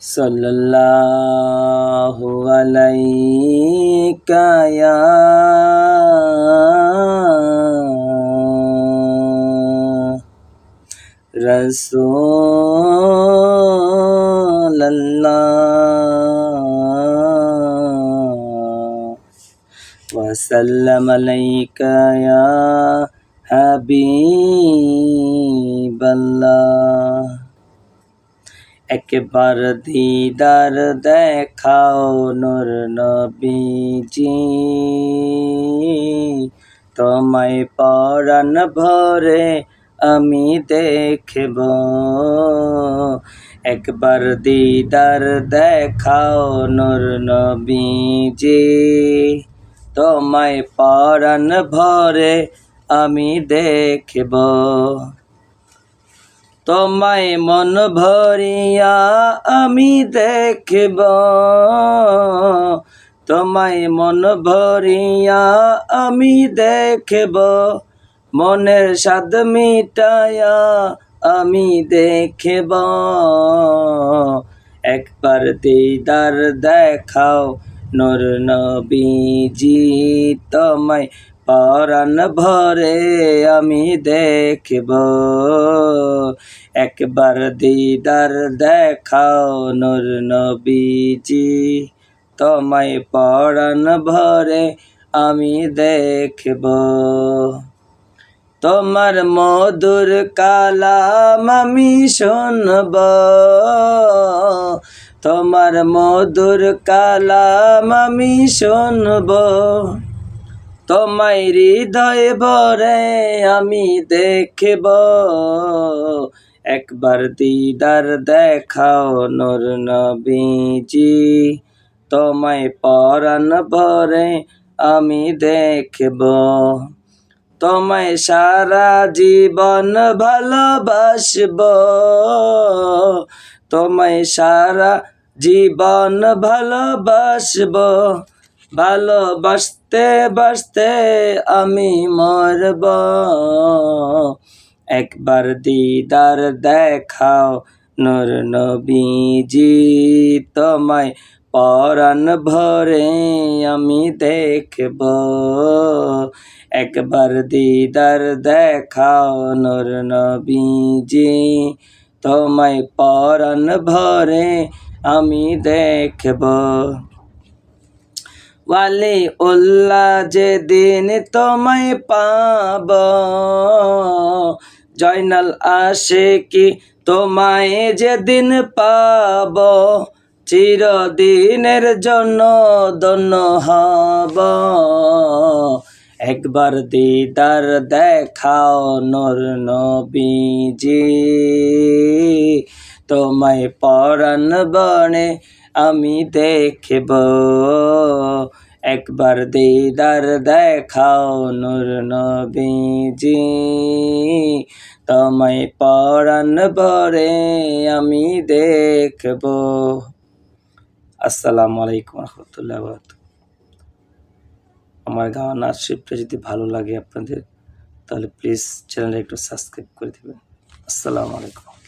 সাল্লাল্লাহু আলাইকা ইয়া রাসূলাল্লাহ ওয়া সাল্লাম আলাইকা ইয়া হাবিবাল্লাহ। একবার দিদার দেখাও নূর নবীজি, তোমায় পরাণ ভরে আমি দেখব। একবার দিদার দেখাও নূর নবীজি, তোমায় পরাণ ভরে আমি দেখব। তোমায় মন ভরিয়া আমি দেখব, তোমায় মন ভরিয়া আমি দেখব। মনের স্বাদ মিটায়া আমি দেখব। একবার দিদার দেখাও নূর নবীজি, তোমায় পরাণ ভরে আমি দেখব। একবার দিদার দেখাও নূর নবীজি, তোমায় পরাণ ভরে আমি দেখব। তোমার মধুর কালাম আমি শুনব, তোমার মধুর কালাম আমি শুনব। তোমায় হৃদয় ভরে আমি দেখব। একবার দিদার দেখাও নূর নবীজি, তোমায় পরাণ ভরে আমি দেখব। তোমায় সারা জীবন ভালোবাসব, তোমায় সারা জীবন ভালোবাসব। ভালোবাসতে বাসতে আমি মরব। একবার দিদার দেখাও নূর নবীজি, তোমায় পরাণ ভরে আমি দেখব। একবার দিদার দেখাও নূর নবীজি, তোমায় পরাণ ভরে আমি দেখব। ওয়ালি উল্লাহ যেদিন তোমায় পাব, জয়নাল আশিকি তোমায় যেদিন পাব। চিরদিনের জন্য ধন্য হব। একবার দিদার দেখাও নূর নবীজি, তোমায় পরাণ ভরে আমি দেখব। একবার দিদার দেখাও নূর নবীজি, তোমায় পরাণ ভরে আমি দেখব। আসসালামু আলাইকুম রহমতুল্লাহ। আমার গাওয়া নাচ শিল্পটা যদি ভালো লাগে আপনাদের, তাহলে প্লিজ চ্যানেলটা একটু সাবস্ক্রাইব করে দেবেন। আসসালামু আলাইকুম।